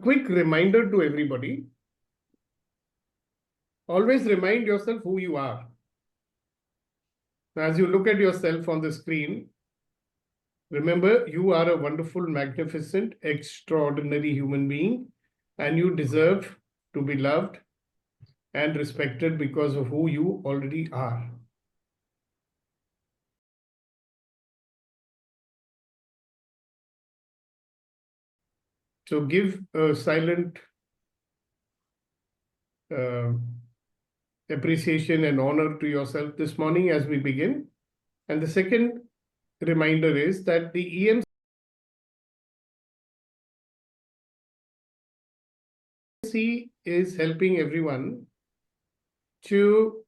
quick reminder to everybody. Always remind yourself who you are. As you look at yourself on the screen, remember you are a wonderful, magnificent, extraordinary human being, and you deserve to be loved and respected because of who you already are. So give a silent appreciation and honor to yourself this morning as we begin. And the second reminder is that the EMC is helping everyone to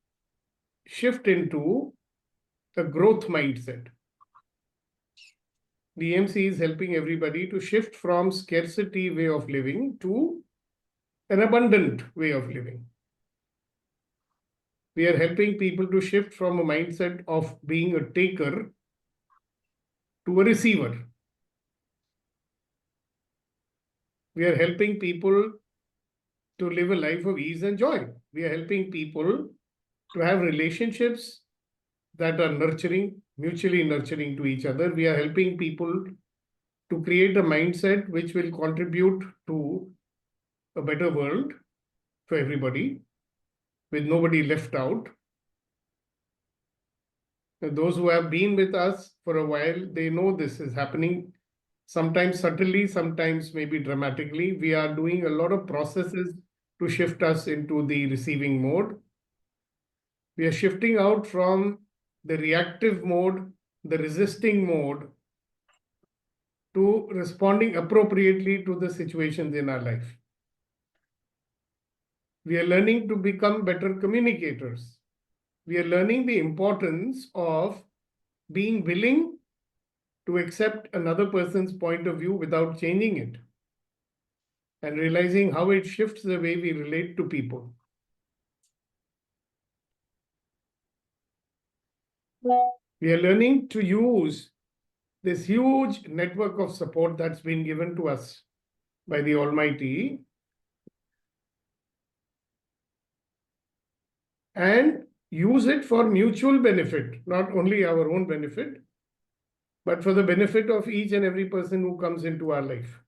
shift into a growth mindset. The EMC is helping everybody to shift from scarcity way of living to an abundant way of living. We are helping people to shift from a mindset of being a taker to a receiver. We are helping people to live a life of ease and joy. We are helping people to have relationships that are nurturing, mutually nurturing to each other. We are helping people to create a mindset which will contribute to a better world for everybody, with nobody left out. And those who have been with us for a while, they know this is happening, sometimes subtly, sometimes maybe dramatically. We are doing a lot of processes to shift us into the receiving mode. We are shifting out from the reactive mode, the resisting mode, to responding appropriately to the situations in our life. We are learning to become better communicators. We are learning the importance of being willing to accept another person's point of view without changing it, and realizing how it shifts the way we relate to people. We are learning to use this huge network of support that's been given to us by the Almighty and use it for mutual benefit, not only our own benefit, but for the benefit of each and every person who comes into our life.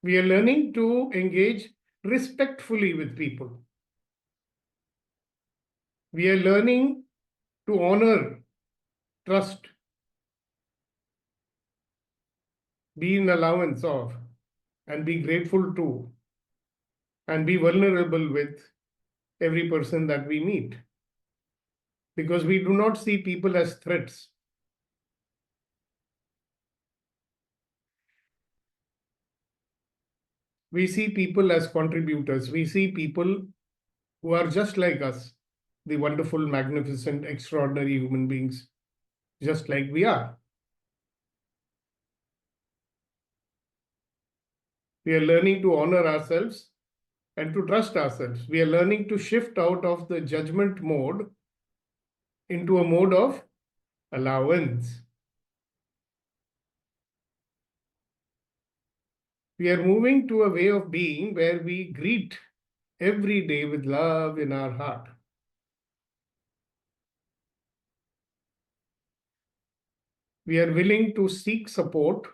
We are learning to engage respectfully with people. We are learning to honor, trust, be in allowance of, and be grateful to, and be vulnerable with every person that we meet. Because we do not see people as threats. We see people as contributors. We see people who are just like us, the wonderful, magnificent, extraordinary human beings, just like we are. We are learning to honor ourselves and to trust ourselves. We are learning to shift out of the judgment mode into a mode of allowance. We are moving to a way of being where we greet every day with love in our heart. We are willing to seek support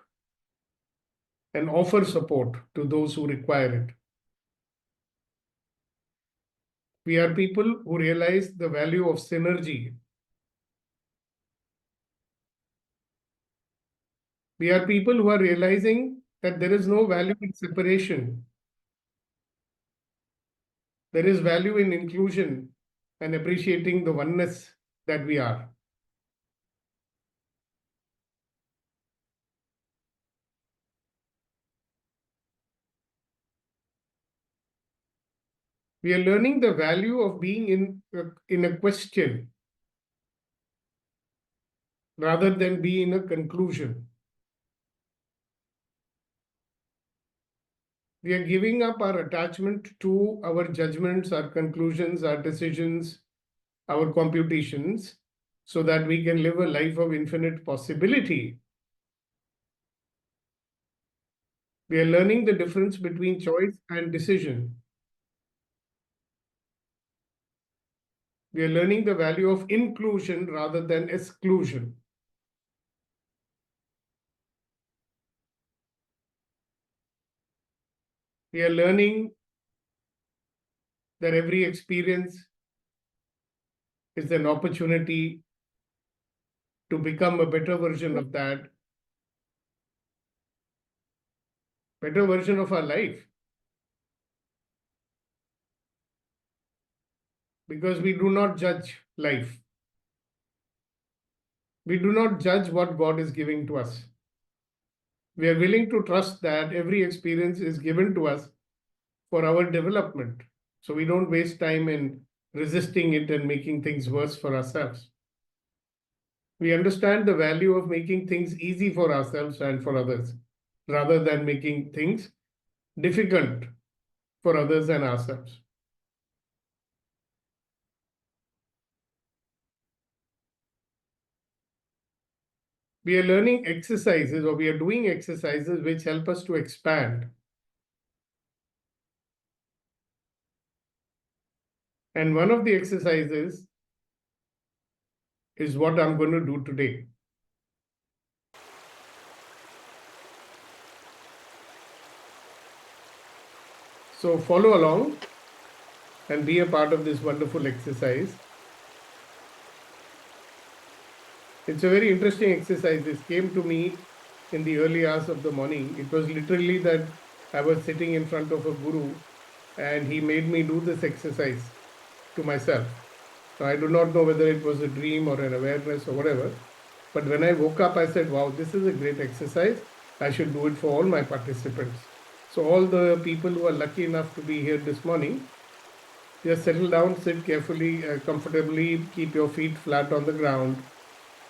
and offer support to those who require it. We are people who realize the value of synergy. We are people who are realizing that there is no value in separation. There is value in inclusion and appreciating the oneness that we are. We are learning the value of being in a question rather than be in a conclusion. We are giving up our attachment to our judgments, our conclusions, our decisions, our computations, so that we can live a life of infinite possibility. We are learning the difference between choice and decision. We are learning the value of inclusion rather than exclusion. We are learning that every experience is an opportunity to become a better version of that, better version of our life. Because we do not judge life. We do not judge what God is giving to us. We are willing to trust that every experience is given to us for our development. So we don't waste time in resisting it and making things worse for ourselves. We understand the value of making things easy for ourselves and for others, rather than making things difficult for others and ourselves. We are learning exercises, or we are doing exercises which help us to expand. And one of the exercises is what I'm going to do today. So follow along and be a part of this wonderful exercise. It's a very interesting exercise. This came to me in the early hours of the morning. It was literally that I was sitting in front of a guru and he made me do this exercise to myself. Now, I do not know whether it was a dream or an awareness or whatever. But when I woke up, I said, wow, this is a great exercise. I should do it for all my participants. So all the people who are lucky enough to be here this morning, just settle down, sit carefully, comfortably, keep your feet flat on the ground,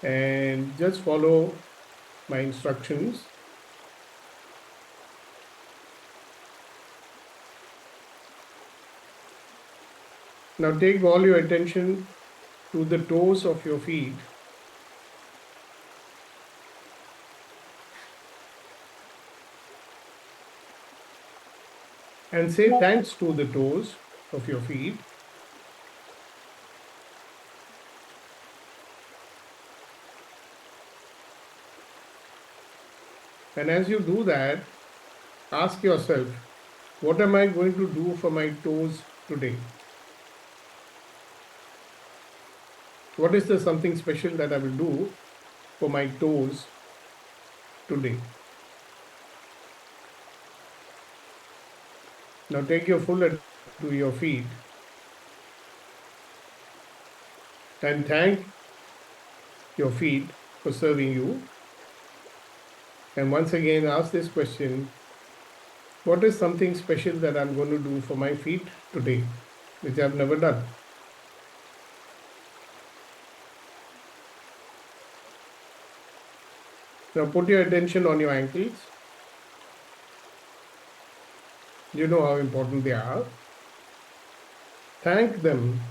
and just follow my instructions. Now take all your attention to the toes of your feet. And say thanks to the toes of your feet. And as you do that, ask yourself, what am I going to do for my toes today? What is the something special that I will do for my toes today? Now take your full attention to your feet and thank your feet for serving you. And once again, ask this question, what is something special that I'm going to do for my feet today, which I've never done? Now put your attention on your ankles. You know how important they are. Thank them.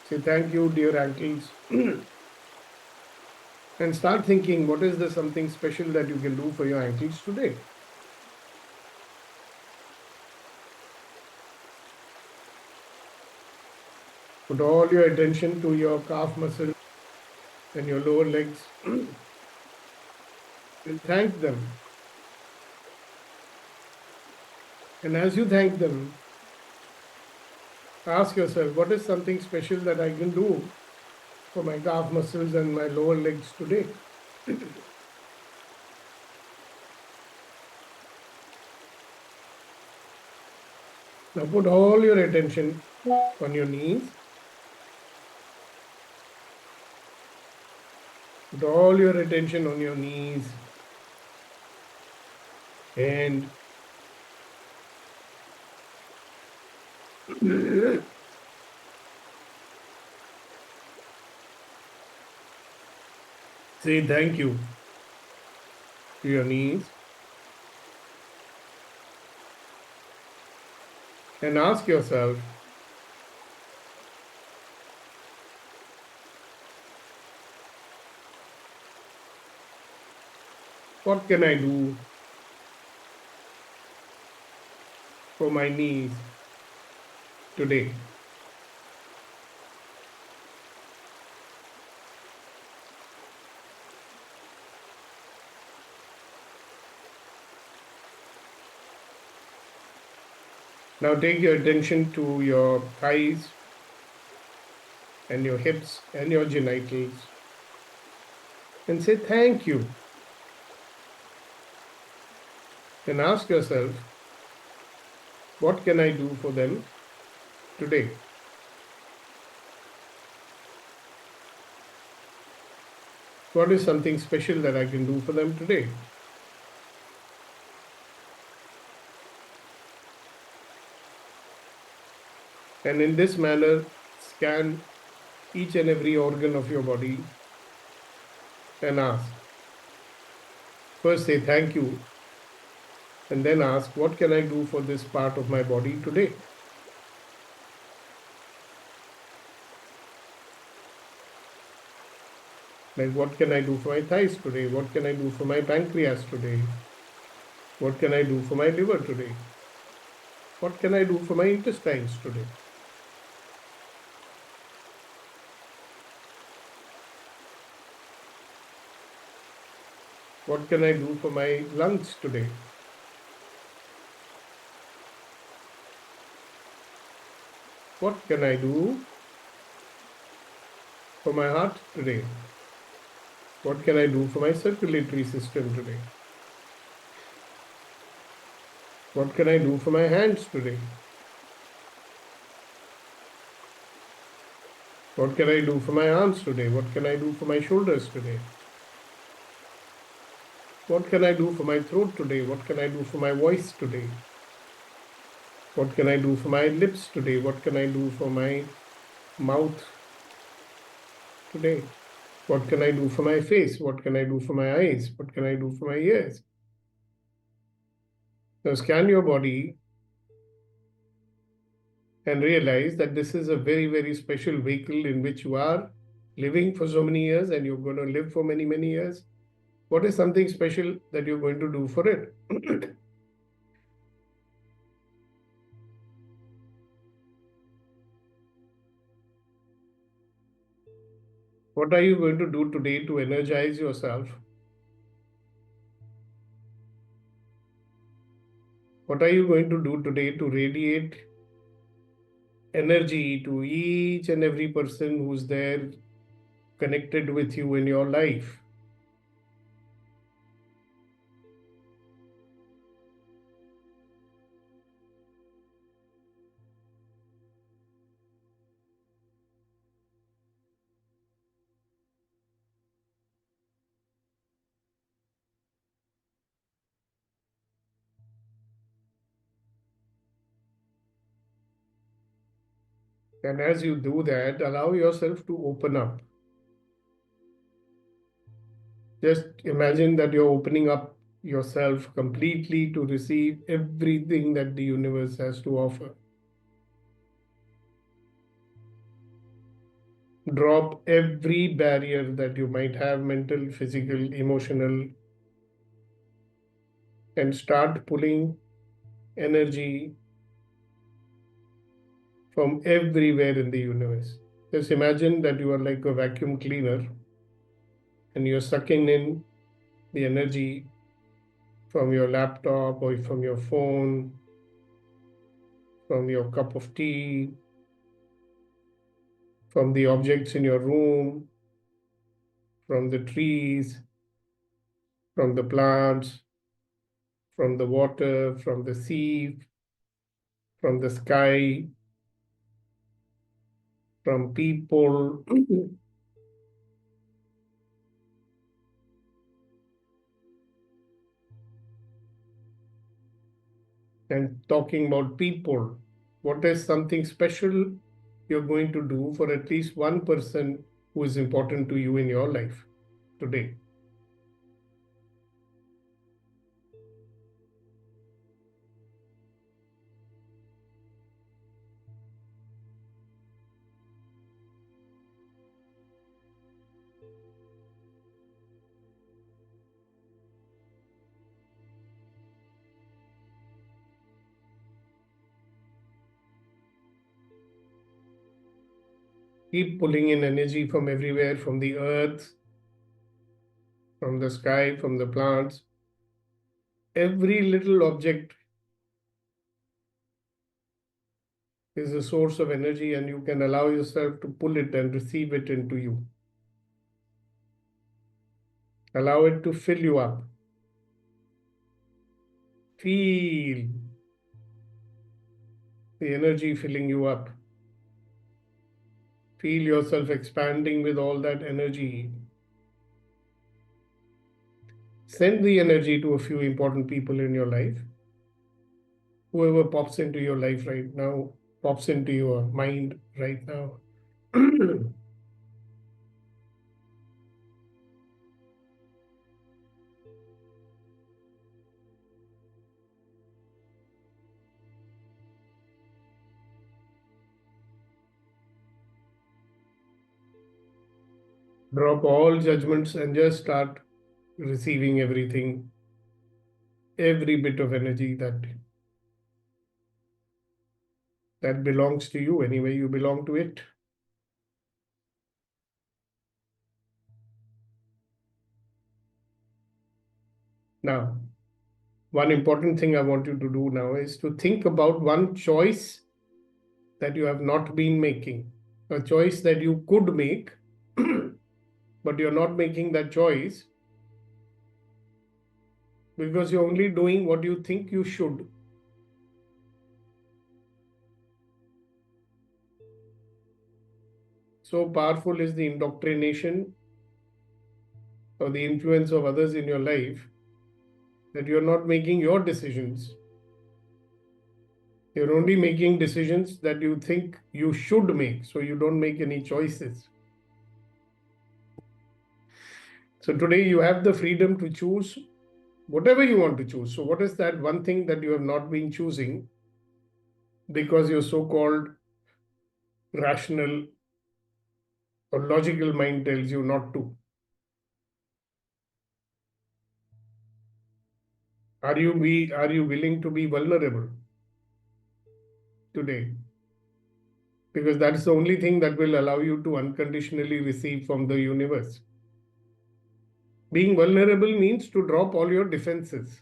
Say thank you, dear ankles. And start thinking, what is the something special that you can do for your ankles today? Put all your attention to your calf muscle and your lower legs and thank them. And as you thank them, ask yourself, what is something special that I can do for my calf muscles and my lower legs today? Now put all your attention on your knees. Put all your attention on your knees and say thank you to your knees and ask yourself, what can I do for my knees today? Now take your attention to your thighs and your hips and your genitals and say thank you. And ask yourself, what can I do for them today? What is something special that I can do for them today? And in this manner, scan each and every organ of your body and ask. First, say thank you, and then ask, what can I do for this part of my body today? Like, what can I do for my thighs today? What can I do for my pancreas today? What can I do for my liver today? What can I do for my intestines today? What can I do for my lungs today? What can I do for my heart today? What can I do for my circulatory system today? What can I do for my hands today? What can I do for my arms today? What can I do for my shoulders today? What can I do for my throat today? What can I do for my voice today? What can I do for my lips today? What can I do for my mouth today? What can I do for my face? What can I do for my eyes? What can I do for my ears? Now scan your body and realize that this is a very, very special vehicle in which you are living for so many years and you're going to live for many, many years. What is something special that you're going to do for it? What are you going to do today to energize yourself? What are you going to do today to radiate energy to each and every person who's there connected with you in your life? And as you do that, allow yourself to open up. Just imagine that you're opening up yourself completely to receive everything that the universe has to offer. Drop every barrier that you might have, mental, physical, emotional, and start pulling energy from everywhere in the universe. Just imagine that you are like a vacuum cleaner and you're sucking in the energy from your laptop or from your phone, from your cup of tea, from the objects in your room, from the trees, from the plants, from the water, from the sea, from the sky, from people. And talking about people, what is something special you're going to do for at least one person who is important to you in your life today? Keep pulling in energy from everywhere, from the earth, from the sky, from the plants. Every little object is a source of energy, and you can allow yourself to pull it and receive it into you. Allow it to fill you up. Feel the energy filling you up. Feel yourself expanding with all that energy. Send the energy to a few important people in your life. Whoever pops into your life right now, pops into your mind right now. Drop all judgments and just start receiving everything, every bit of energy that belongs to you. Anyway, you belong to it. Now, one important thing I want you to do now is to think about one choice that you have not been making, a choice that you could make, but you're not making that choice because you're only doing what you think you should. So powerful is the indoctrination or the influence of others in your life that you're not making your decisions. You're only making decisions that you think you should make, so you don't make any choices. So today you have the freedom to choose whatever you want to choose. So, what is that one thing that you have not been choosing because your so called rational or logical mind tells you not to? Are you willing to be vulnerable today? Because that's the only thing that will allow you to unconditionally receive from the universe. Being vulnerable means to drop all your defenses.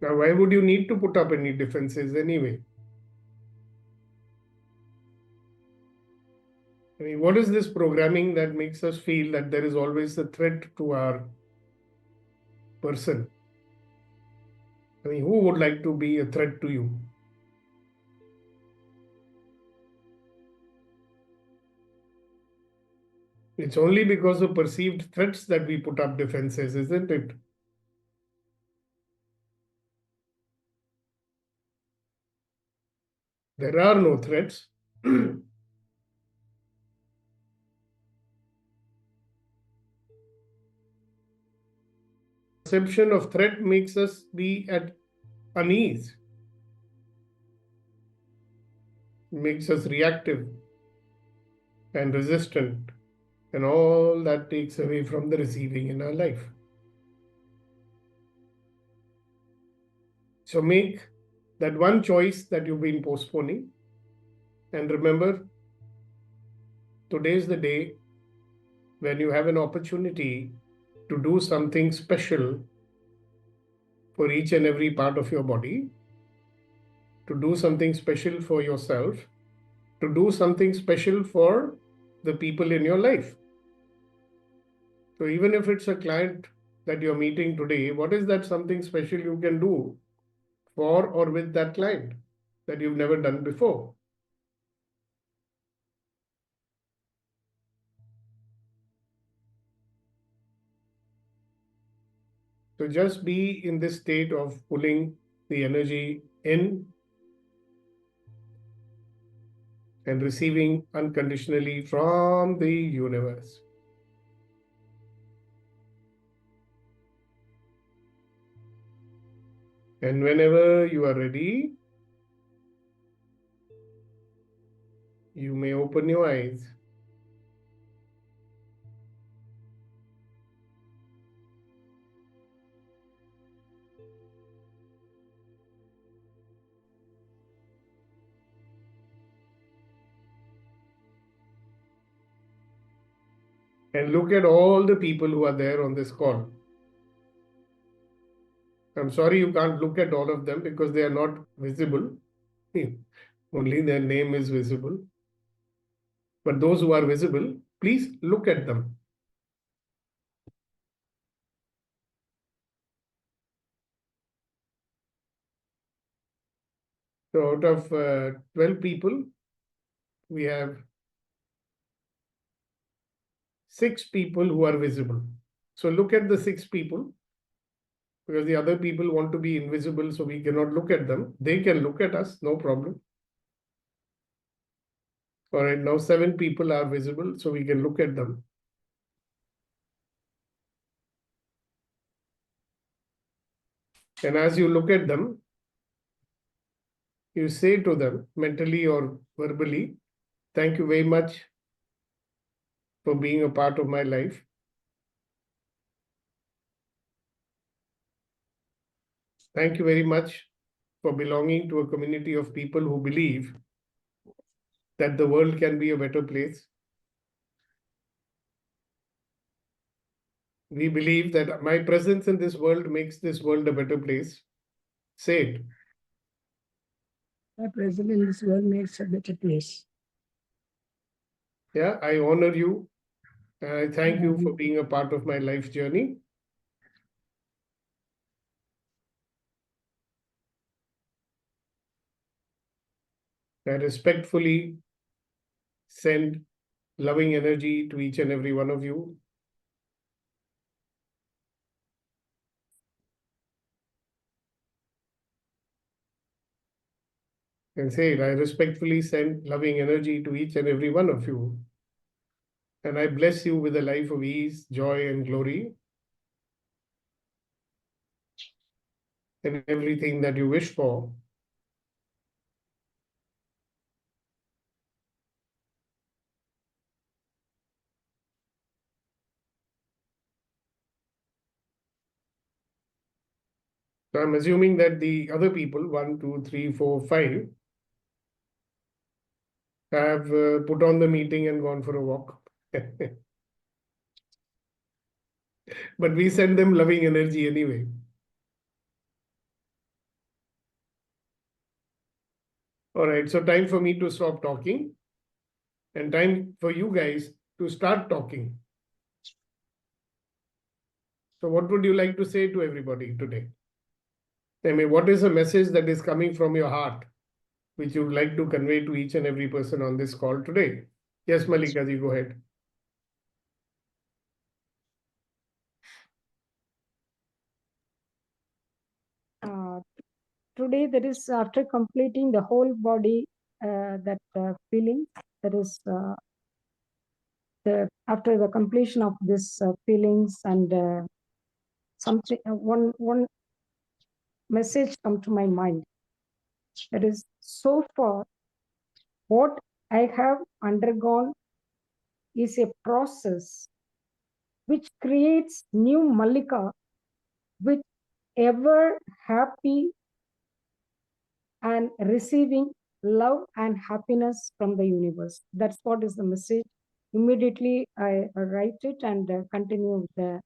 Now, why would you need to put up any defenses anyway? I mean, what is this programming that makes us feel that there is always a threat to our person? I mean, who would like to be a threat to you? It's only because of perceived threats that we put up defenses, isn't it? There are no threats. Perception of threat makes us be at unease, makes us reactive and resistant, and all that takes away from the receiving in our life. So make that one choice that you've been postponing, and remember, today is the day when you have an opportunity to do something special for each and every part of your body, to do something special for yourself, to do something special for the people in your life. So even if it's a client that you're meeting today, what is that something special you can do for or with that client that you've never done before? So just be in this state of pulling the energy in and receiving unconditionally from the universe. And whenever you are ready, you may open your eyes. and look at all the people who are there on this call. I'm sorry you can't look at all of them because they are not visible. Only their name is visible. But those who are visible, please look at them. So out of 12 people, we have 6 people who are visible. So look at the 6 people, because the other people want to be invisible, so we cannot look at them. They can look at us, no problem. All right, now 7 people are visible, so we can look at them. And as you look at them, you say to them mentally or verbally, thank you very much for being a part of my life. Thank you very much for belonging to a community of people who believe that the world can be a better place. We believe that my presence in this world makes this world a better place. Say it. My presence in this world makes a better place. Yeah, I honor you. I thank you for being a part of my life journey. I respectfully send loving energy to each and every one of you. And say it, I respectfully send loving energy to each and every one of you. And I bless you with a life of ease, joy, and glory, and everything that you wish for. So I'm assuming that the other people, 1, 2, 3, 4, 5, have put on the meeting and gone for a walk. But we send them loving energy anyway. All right, so time for me to stop talking and time for you guys to start talking. So what would you like to say to everybody today? I mean, what is a message that is coming from your heart, which you would like to convey to each and every person on this call today? Yes, Malika ji, go ahead. Today, there is, after completing the whole body, that feeling, there is after the completion of this feelings and something, one message come to my mind. That is, so far, what I have undergone is a process which creates new Malika with ever happy and receiving love and happiness from the universe. That's what is the message. Immediately I write it and continue with the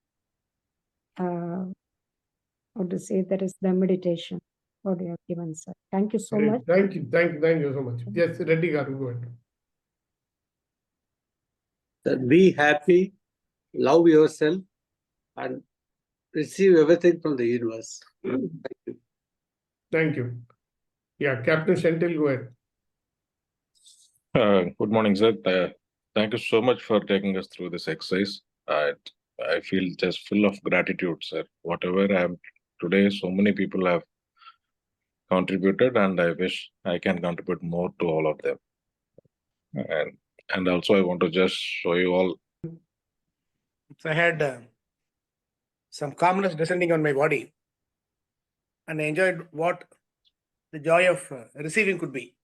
how to say, that is the meditation what you have given, sir. Thank you so much. Thank you so much. Yes, Reddy Garu, go ahead. Be happy, love yourself, and receive everything from the universe. Thank you. Thank you. Yeah, Captain Shentil, go ahead. Good morning, sir. Thank you so much for taking us through this exercise. I feel just full of gratitude, sir. Whatever I am today, so many people have contributed, and I wish I can contribute more to all of them. And also, I want to just show you all. So I had some calmness descending on my body, and I enjoyed what the joy of receiving could be.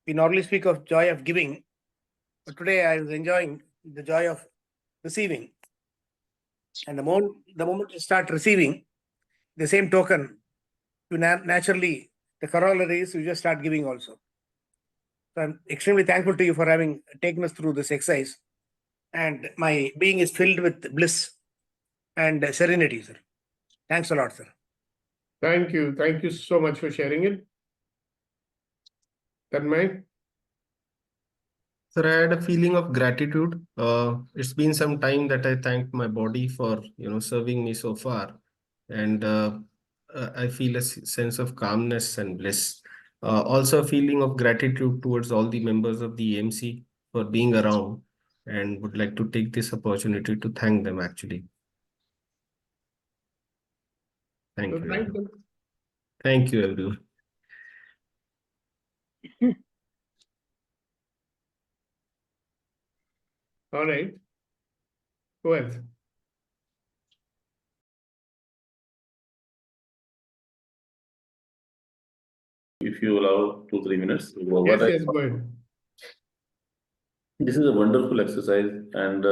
We normally speak of joy of giving, but today I was enjoying the joy of receiving. And the moment you start receiving, the same token, you naturally, the corollary is you just start giving also. So I'm extremely thankful to you for having taken us through this exercise. and my being is filled with bliss and serenity, sir. Thanks a lot, sir. Thank you. Thank you so much for sharing it. Tanmay? Sir, I had a feeling of gratitude. It's been some time that I thanked my body for, serving me so far. And I feel a sense of calmness and bliss. Also a feeling of gratitude towards all the members of the AMC for being around, and would like to take this opportunity to thank them actually. Thank So you. thank everyone. you. Thank you, everyone. All right. Go ahead. If you allow 2-3 minutes. Yes, yes, go ahead. This is a wonderful exercise, and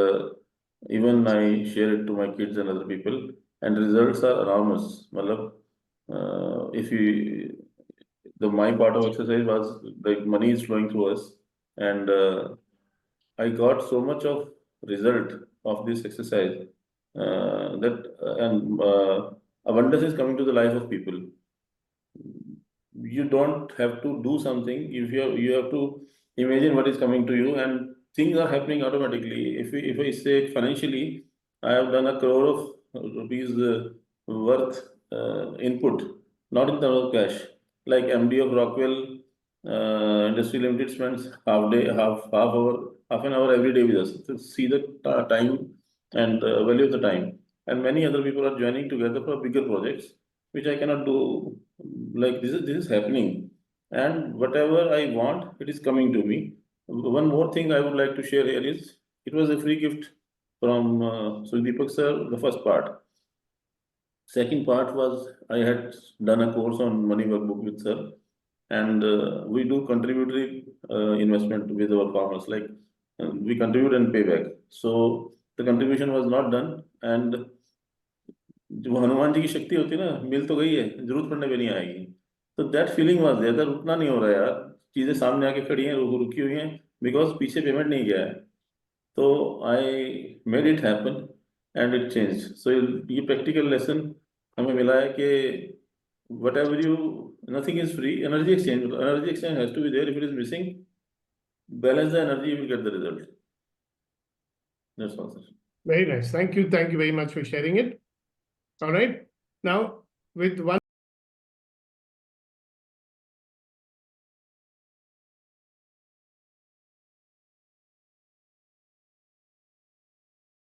even I share it to my kids and other people, and the results are enormous. Matlab, if you, my part of exercise was like money is flowing through us, and I got so much of result of this exercise that and abundance is coming to the life of people. You don't have to do something. If you have to imagine what is coming to you, and things are happening automatically. If I say financially, I have done 1 crore of rupees worth input, not in terms of cash. Like MD of Rockwell Industry Limited spends half an hour every day with us to see the time and value of the time. And many other people are joining together for bigger projects, which I cannot do. Like this is happening, and whatever I want, it is coming to me. One more thing I would like to share here is, it was a free gift from Deepak sir, the first part. Second part was, I had done a course on money workbook with sir, and we do contributory investment with our farmers, like we contribute and pay back. So the contribution was not done, and जो हनुमान जी की शक्ति होती है ना, मिल तो गई है, जरूरत पड़ने पे नहीं आएगी. तो दैट फीलिंग वाज देयर, रुकना नहीं हो रहा यार, चीजें सामने आके खड़ी हैं, रुकी हुई हैं, बिकॉज पीछे पेमेंट नहीं गया है. तो I made it happen and it change. So ये प्रैक्टिकल लेसन हमें मिला है कि whatever you, nothing is free. Energy exchange has to be there. If it is missing, balance the energy, you will get the result. That's all, sir. Very nice. Thank you. Thank you very much for sharing it. All right. Now, with one